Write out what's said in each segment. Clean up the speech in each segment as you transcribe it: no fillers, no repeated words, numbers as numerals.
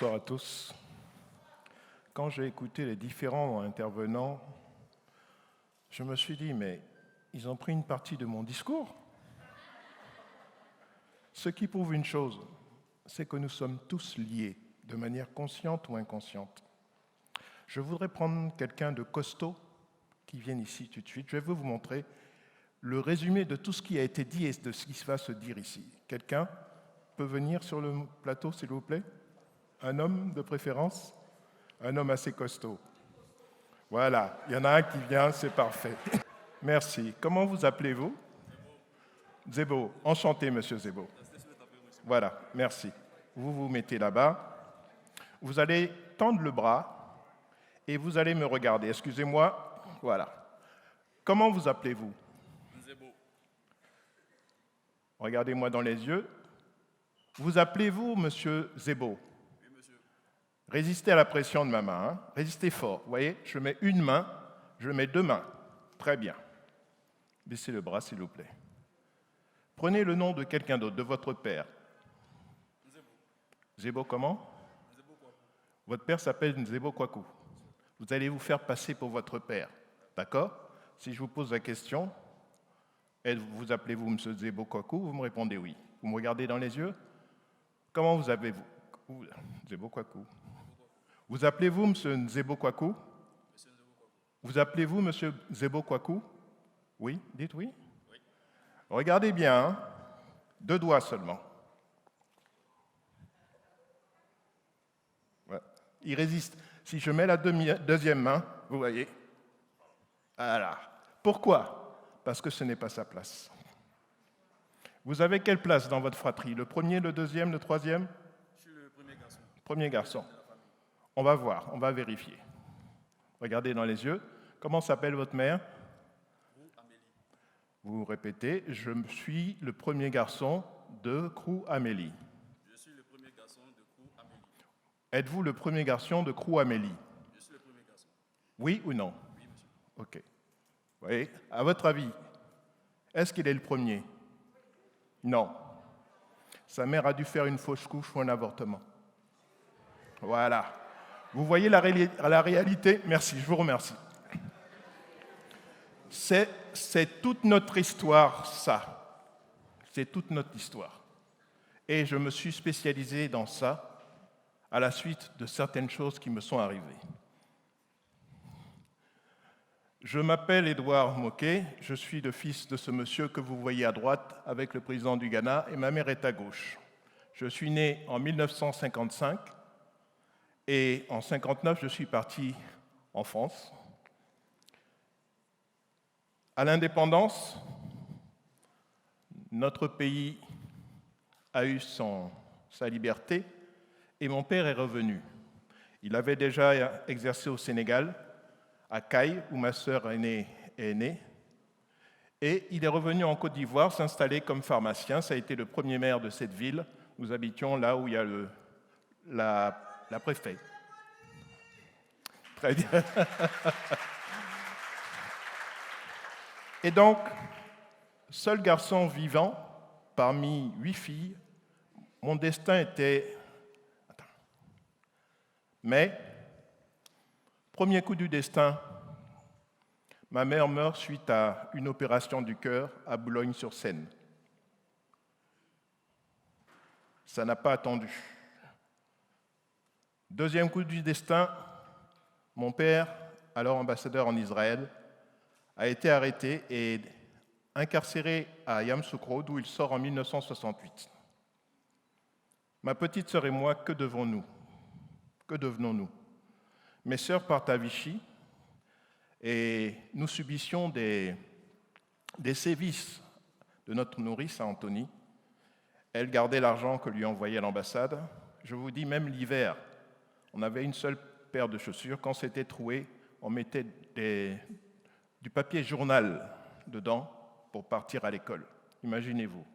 Bonsoir à tous. Quand j'ai écouté les différents intervenants, je me suis dit, mais ils ont pris une partie de mon discours. Ce qui prouve une chose, c'est que nous sommes tous liés, de manière consciente ou inconsciente. Je voudrais prendre quelqu'un de costaud qui vienne ici tout de suite. Je vais vous montrer le résumé de tout ce qui a été dit et de ce qui va se dire ici. Quelqu'un peut venir sur le plateau, s'il vous plaît? Un homme de préférence? Un homme assez costaud. Voilà, il y en a un qui vient, c'est parfait. Merci. Comment vous appelez-vous? Zebo. Enchanté, monsieur Zebo. Voilà, merci. Vous vous mettez là-bas. Vous allez tendre le bras et vous allez me regarder. Excusez-moi. Voilà. Comment vous appelez-vous? Zebo. Regardez-moi dans les yeux. Vous appelez-vous monsieur Zebo? Oui, monsieur. Résistez à la pression de ma main. Hein. Résistez fort. Vous voyez, je mets une main, je mets deux mains. Très bien. Baissez le bras, s'il vous plaît. Prenez le nom de quelqu'un d'autre, de votre père. Zebo. Zebo comment? Zebo Kwaku. Votre père s'appelle Zebo Kwaku. Vous allez vous faire passer pour votre père. D'accord? Si je vous pose la question, vous appelez-vous M. Zebo Kwaku? Vous me répondez oui. Vous me regardez dans les yeux? Comment vous appelez-vous? Zebo Kwaku. Vous appelez-vous M. Zebo Kwaku? Monsieur Zebo Kwaku. Vous appelez-vous M. Zebo Kwaku? Oui? Dites oui. Oui. Regardez bien, hein? Deux doigts seulement. Voilà. Il résiste. Si je mets la deuxième main, vous voyez. Voilà. Pourquoi? Parce que ce n'est pas sa place. Vous avez quelle place dans votre fratrie? Le premier, le deuxième, le troisième? Je suis le premier garçon. Premier garçon. On va voir, on va vérifier. Regardez dans les yeux. Comment s'appelle votre mère? Vous, Amélie. Vous répétez, je suis le premier garçon de Crou Amélie. Je suis le premier garçon de Crou Amélie. Êtes-vous le premier garçon de Crou Amélie? Je suis le premier garçon. Oui ou non? Oui, monsieur. Ok. Vous voyez, à votre avis, est-ce qu'il est le premier? Non. Sa mère a dû faire une fausse couche ou un avortement. Voilà. Vous voyez la réalité? Merci, je vous remercie. C'est toute notre histoire, ça. C'est toute notre histoire. Et je me suis spécialisé dans ça à la suite de certaines choses qui me sont arrivées. Je m'appelle Édouard Moquet, je suis le fils de ce monsieur que vous voyez à droite avec le président du Ghana et ma mère est à gauche. Je suis né en 1955 et en 1959 je suis parti en France. À l'indépendance, notre pays a eu sa liberté et mon père est revenu. Il avait déjà exercé au Sénégal, à Caille, où ma sœur aînée est née. Et il est revenu en Côte d'Ivoire s'installer comme pharmacien. Ça a été le premier maire de cette ville. Nous habitions là où il y a la préfète. Très bien. Et donc, seul garçon vivant parmi 8 filles, mon destin était... Mais, premier coup du destin, ma mère meurt suite à une opération du cœur à Boulogne-sur-Seine. Ça n'a pas attendu. Deuxième coup du destin, mon père, alors ambassadeur en Israël, a été arrêté et incarcéré à Yamoussoukro, d'où il sort en 1968. Ma petite sœur et moi, que devons-nous? Que devenons-nous? Mes sœurs partent à Vichy et nous subissions des sévices de notre nourrice à Antony. Elle gardait l'argent que lui envoyait l'ambassade. Je vous dis, même l'hiver, on avait une seule paire de chaussures. Quand c'était troué, on mettait du papier journal dedans pour partir à l'école. Imaginez-vous.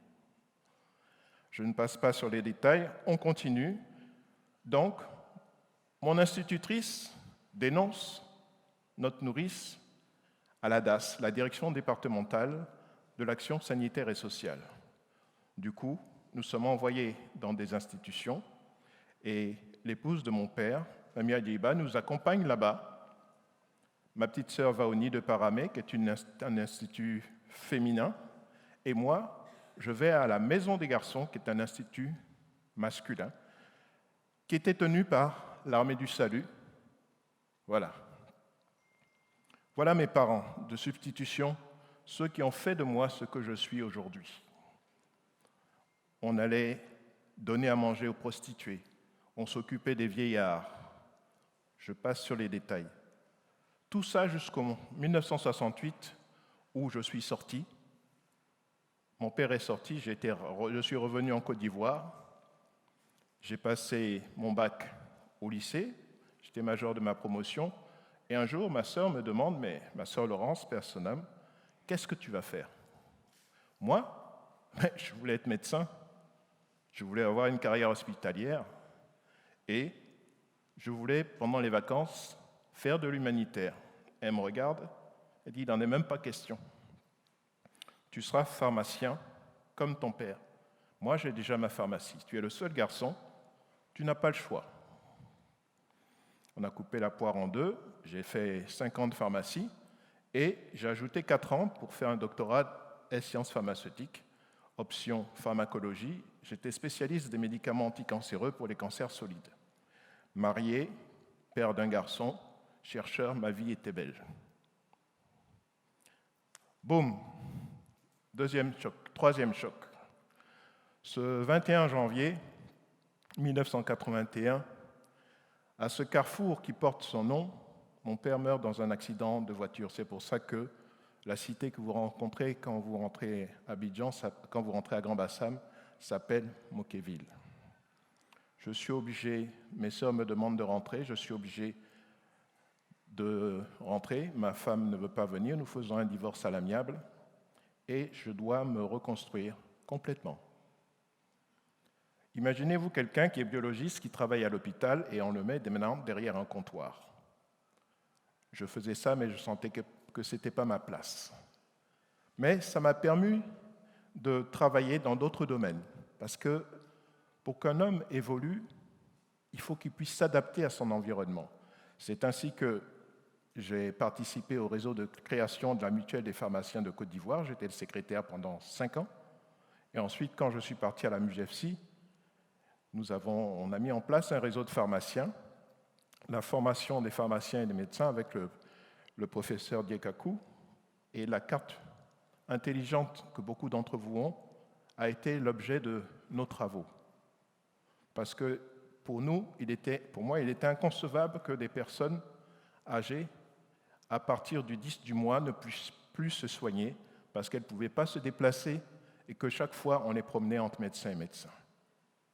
Je ne passe pas sur les détails, on continue. Donc, mon institutrice dénonce notre nourrice à la DAS, la Direction départementale de l'action sanitaire et sociale. Du coup, nous sommes envoyés dans des institutions et l'épouse de mon père, Mamie Adiba, nous accompagne là-bas. Ma petite sœur Vaoni de Paramé, qui est un institut féminin, et moi, je vais à la Maison des garçons, qui est un institut masculin, qui était tenu par l'Armée du Salut. Voilà. Voilà mes parents de substitution, ceux qui ont fait de moi ce que je suis aujourd'hui. On allait donner à manger aux prostituées, on s'occupait des vieillards. Je passe sur les détails. Tout ça jusqu'en 1968, où je suis sorti. Mon père est sorti, je suis revenu en Côte d'Ivoire. J'ai passé mon bac au lycée, j'étais major de ma promotion, et un jour, ma sœur me demande, mais ma sœur Laurence, père Sonam, qu'est-ce que tu vas faire? Moi, je voulais être médecin, je voulais avoir une carrière hospitalière, et je voulais, pendant les vacances, faire de l'humanitaire. Elle me regarde, elle dit, il n'en est même pas question. Tu seras pharmacien comme ton père. Moi, j'ai déjà ma pharmacie. Tu es le seul garçon, tu n'as pas le choix. On a coupé la poire en deux, j'ai fait 5 ans de pharmacie et j'ai ajouté 4 ans pour faire un doctorat en sciences pharmaceutiques, option pharmacologie. J'étais spécialiste des médicaments anticancéreux pour les cancers solides. Marié, père d'un garçon, chercheur, ma vie était belle. Boum, deuxième choc, troisième choc. Ce 21 janvier 1981, à ce carrefour qui porte son nom, mon père meurt dans un accident de voiture. C'est pour ça que la cité que vous rencontrez quand vous rentrez à Abidjan, quand vous rentrez à Grand-Bassam, s'appelle Mokéville. Je suis obligé, mes sœurs me demandent de rentrer, je suis obligé de rentrer. Ma femme ne veut pas venir, nous faisons un divorce à l'amiable et je dois me reconstruire complètement. Imaginez-vous quelqu'un qui est biologiste, qui travaille à l'hôpital et on le met maintenant derrière un comptoir. Je faisais ça, mais je sentais que ce n'était pas ma place. Mais ça m'a permis de travailler dans d'autres domaines, parce que pour qu'un homme évolue, il faut qu'il puisse s'adapter à son environnement. C'est ainsi que j'ai participé au réseau de création de la Mutuelle des pharmaciens de Côte d'Ivoire. J'étais le secrétaire pendant 5 ans. Et ensuite, quand je suis parti à la MUGEFSI, on a mis en place un réseau de pharmaciens, la formation des pharmaciens et des médecins avec le professeur Diekakou, et la carte intelligente que beaucoup d'entre vous ont a été l'objet de nos travaux. Parce que pour moi, il était inconcevable que des personnes âgées, à partir du 10 du mois, ne puissent plus se soigner parce qu'elles ne pouvaient pas se déplacer et que chaque fois, on les promenait entre médecins et médecins.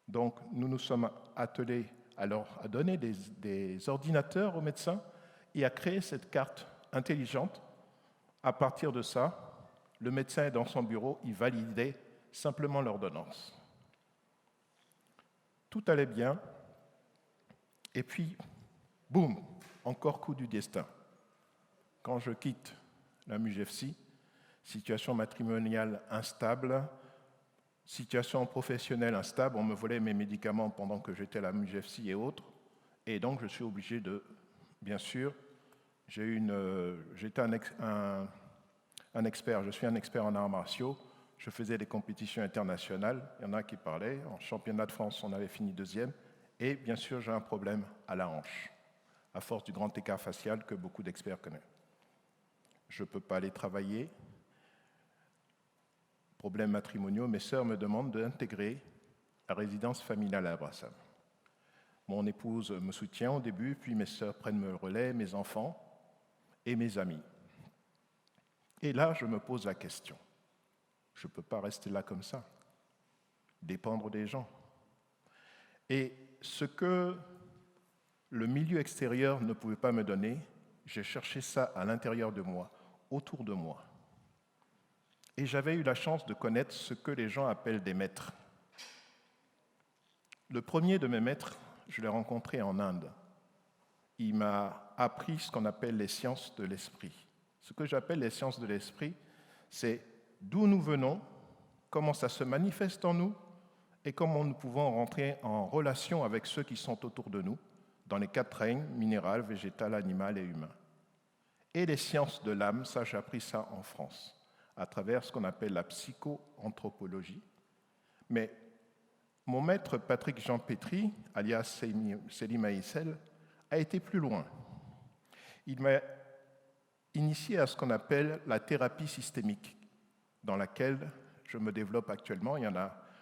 Donc, nous nous sommes attelés alors à donner des ordinateurs aux médecins et à créer cette carte intelligente. À partir de ça, le médecin est dans son bureau, il validait simplement l'ordonnance. Tout allait bien, et puis, boum, encore coup du destin. Quand je quitte la MUGEFSI, situation matrimoniale instable, situation professionnelle instable, on me volait mes médicaments pendant que j'étais à la MUGEFSI et autres, et donc je suis obligé de, bien sûr, j'étais un expert, je suis un expert en arts martiaux, je faisais des compétitions internationales, il y en a qui parlaient, en championnat de France on avait fini 2e, et bien sûr j'ai un problème à la hanche, à force du grand écart facial que beaucoup d'experts connaissent. Je ne peux pas aller travailler, problèmes matrimoniaux, mes sœurs me demandent d'intégrer la résidence familiale à Brassam. Mon épouse me soutient au début, puis mes sœurs prennent le relais, mes enfants et mes amis. Et là, je me pose la question. Je ne peux pas rester là comme ça, dépendre des gens. Et ce que le milieu extérieur ne pouvait pas me donner, j'ai cherché ça à l'intérieur de moi, autour de moi. Et j'avais eu la chance de connaître ce que les gens appellent des maîtres. Le premier de mes maîtres, je l'ai rencontré en Inde. Il m'a appris ce qu'on appelle les sciences de l'esprit. Ce que j'appelle les sciences de l'esprit, c'est d'où nous venons, comment ça se manifeste en nous et comment nous pouvons rentrer en relation avec ceux qui sont autour de nous, dans les 4 règnes, minéral, végétal, animal et humain. Et les sciences de l'âme, ça j'ai appris ça en France, à travers ce qu'on appelle la psychoanthropologie. Mais mon maître Patrick Jean Pétry, alias Selim Aïssel, a été plus loin. Il m'a initié à ce qu'on appelle la thérapie systémique, dans laquelle je me développe actuellement.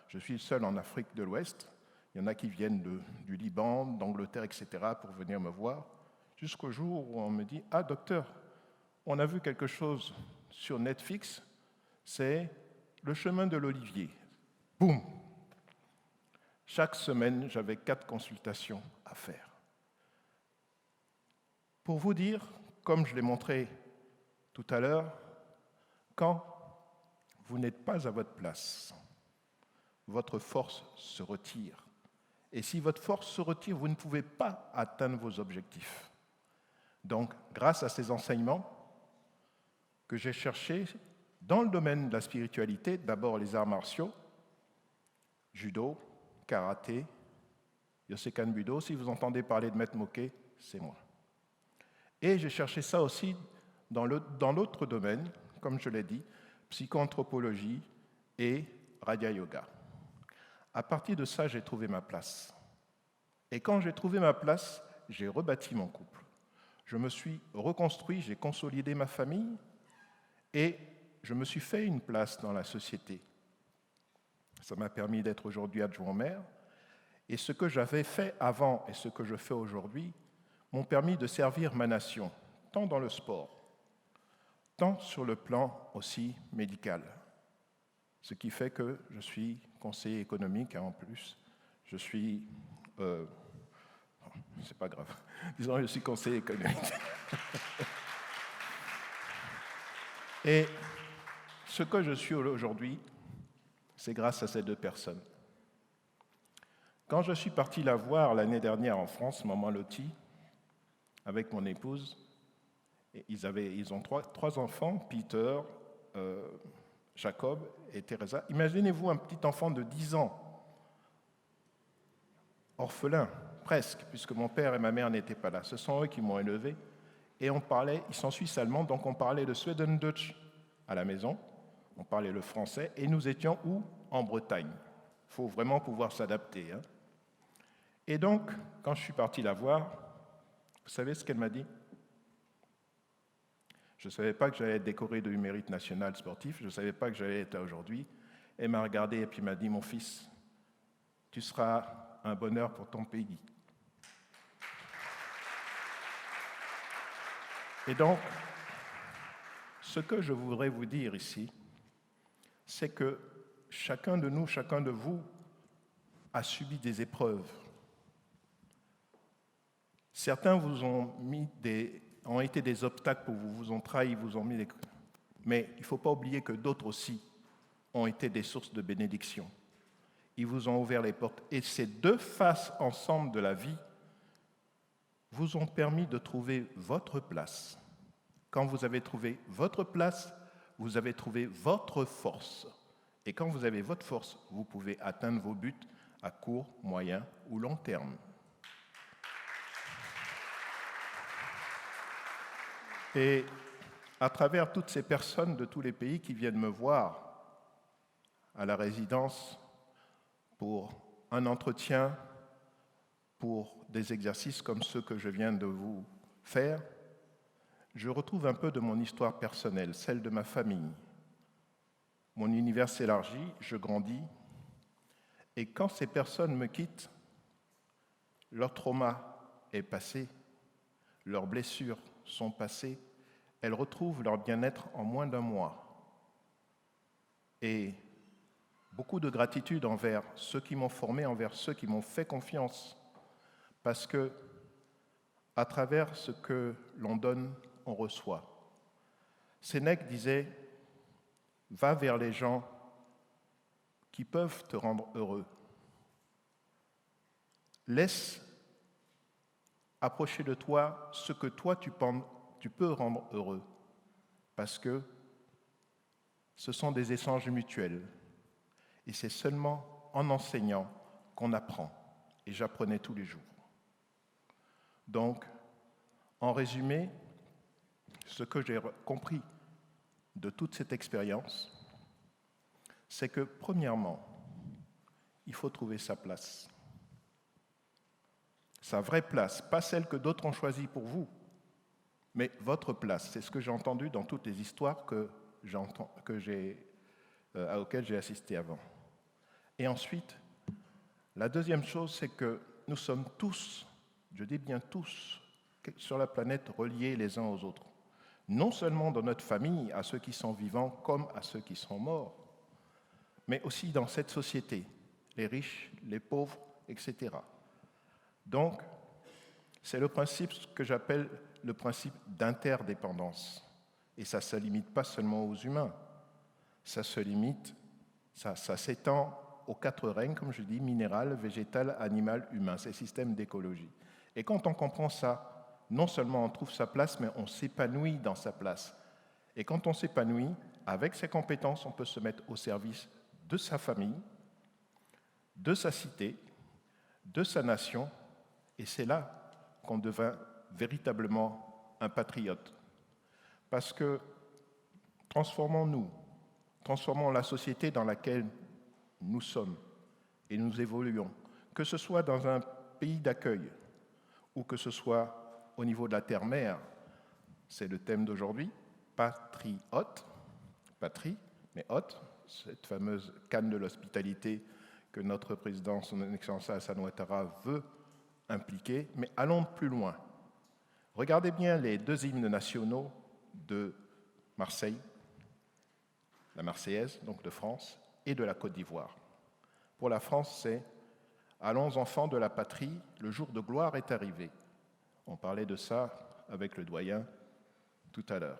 Je suis seul en Afrique de l'Ouest. Il y en a qui viennent du Liban, d'Angleterre, etc., pour venir me voir, jusqu'au jour où on me dit « Ah, docteur, on a vu quelque chose sur Netflix, c'est Le chemin de l'Olivier. » Boum! Chaque semaine, j'avais 4 consultations à faire. Pour vous dire, comme je l'ai montré tout à l'heure, quand vous n'êtes pas à votre place, votre force se retire. Et si votre force se retire, vous ne pouvez pas atteindre vos objectifs. Donc, grâce à ces enseignements que j'ai cherchés dans le domaine de la spiritualité, d'abord les arts martiaux, judo, karaté, Yosekan Budo, si vous entendez parler de Maître Moké, c'est moi. Et j'ai cherché ça aussi dans l'autre domaine, comme je l'ai dit, psychoanthropologie et Raja Yoga. À partir de ça, j'ai trouvé ma place. Et quand j'ai trouvé ma place, j'ai rebâti mon couple. Je me suis reconstruit, j'ai consolidé ma famille et je me suis fait une place dans la société. Ça m'a permis d'être aujourd'hui adjoint au maire. Et ce que j'avais fait avant et ce que je fais aujourd'hui m'ont permis de servir ma nation, tant dans le sport, tant sur le plan aussi médical. Ce qui fait que je suis conseiller économique, en plus. Je suis... c'est pas grave. Disons, je suis conseiller économique. Et ce que je suis aujourd'hui, c'est grâce à ces 2 personnes. Quand je suis parti la voir l'année dernière en France, Maman Loti, avec mon épouse, ils ont 3 enfants, Peter, Jacob et Teresa. Imaginez-vous un petit enfant de 10 ans, orphelin, presque, puisque mon père et ma mère n'étaient pas là. Ce sont eux qui m'ont élevé. Et on parlait, ils sont suisses allemands, donc on parlait le Schwedendeutsch à la maison, on parlait le français, et nous étions où? En Bretagne. Il faut vraiment pouvoir s'adapter. Hein. Et donc, quand je suis parti la voir, vous savez ce qu'elle m'a dit? Je ne savais pas que j'allais être décoré du mérite national sportif, je ne savais pas que j'allais être là aujourd'hui. Elle m'a regardé et puis m'a dit, mon fils, tu seras un bonheur pour ton pays. Et donc, ce que je voudrais vous dire ici, c'est que chacun de nous, chacun de vous a subi des épreuves. Certains vous ont été des obstacles pour vous, vous ont trahi, vous ont mis des... Mais il ne faut pas oublier que d'autres aussi ont été des sources de bénédiction. Ils vous ont ouvert les portes. Et ces 2 faces ensemble de la vie vous ont permis de trouver votre place. Quand vous avez trouvé votre place, vous avez trouvé votre force. Et quand vous avez votre force, vous pouvez atteindre vos buts à court, moyen ou long terme. Et à travers toutes ces personnes de tous les pays qui viennent me voir à la résidence pour un entretien, pour des exercices comme ceux que je viens de vous faire, je retrouve un peu de mon histoire personnelle, celle de ma famille. Mon univers s'élargit, je grandis, et quand ces personnes me quittent, leur trauma est passé, leurs blessures sont passées, elles retrouvent leur bien-être en moins d'1 mois. Et beaucoup de gratitude envers ceux qui m'ont formé, envers ceux qui m'ont fait confiance, parce que à travers ce que l'on donne, on reçoit. Sénèque disait « Va vers les gens qui peuvent te rendre heureux. Laisse approcher de toi ce que toi tu peux rendre heureux, parce que ce sont des échanges mutuels. Et c'est seulement en enseignant qu'on apprend. Et j'apprenais tous les jours. Donc, en résumé, ce que j'ai compris de toute cette expérience, c'est que, premièrement, il faut trouver sa place. Sa vraie place, pas celle que d'autres ont choisie pour vous, mais votre place. C'est ce que j'ai entendu dans toutes les histoires auxquelles j'ai assisté avant. Et ensuite, la deuxième chose, c'est que nous sommes tous, je dis bien tous, sur la planète reliés les uns aux autres. Non seulement dans notre famille, à ceux qui sont vivants comme à ceux qui sont morts, mais aussi dans cette société, les riches, les pauvres, etc. Donc, c'est le principe que j'appelle le principe d'interdépendance. Et ça ne se limite pas seulement aux humains. Ça s'étend aux 4 règnes, comme je dis, minéral, végétal, animal, humain, ces systèmes d'écologie. Et quand on comprend ça, non seulement on trouve sa place, mais on s'épanouit dans sa place. Et quand on s'épanouit, avec ses compétences, on peut se mettre au service de sa famille, de sa cité, de sa nation, et c'est là qu'on devient véritablement un patriote. Parce que transformons la société dans laquelle nous sommes et nous évoluons, que ce soit dans un pays d'accueil ou que ce soit au niveau de la terre-mère, c'est le thème d'aujourd'hui, patriote, patrie, mais hôte, cette fameuse canne de l'hospitalité que notre président, son Excellence Alassane Ouattara, veut impliquer, mais allons plus loin. Regardez bien les 2 hymnes nationaux de Marseille, la Marseillaise, donc de France, et de la Côte d'Ivoire. Pour la France, c'est « Allons enfants de la patrie, le jour de gloire est arrivé ». On parlait de ça avec le doyen tout à l'heure.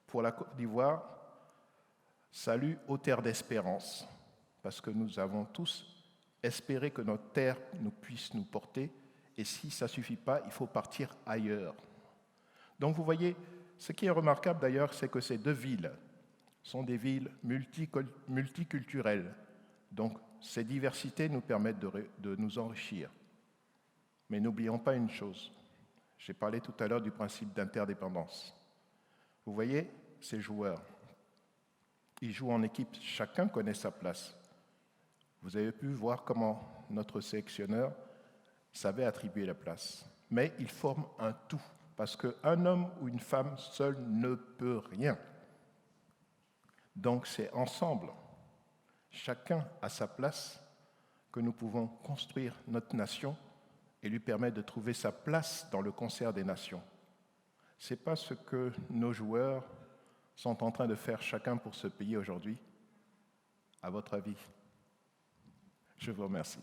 Pour la Côte d'Ivoire, « Salut aux terres d'espérance », parce que nous avons tous espéré que notre terre puisse nous porter, et si ça ne suffit pas, il faut partir ailleurs. Donc vous voyez, ce qui est remarquable d'ailleurs, c'est que ces 2 villes sont des villes multiculturelles. Donc ces diversités nous permettent de nous enrichir. Mais n'oublions pas une chose. J'ai parlé tout à l'heure du principe d'interdépendance. Vous voyez, ces joueurs, ils jouent en équipe, chacun connaît sa place. Vous avez pu voir comment notre sélectionneur savait attribuer la place. Mais ils forment un tout, parce qu'un homme ou une femme seul ne peut rien. Donc c'est ensemble, chacun à sa place, que nous pouvons construire notre nation et lui permettre de trouver sa place dans le concert des nations. Ce n'est pas ce que nos joueurs sont en train de faire chacun pour ce pays aujourd'hui. À votre avis? Je vous remercie.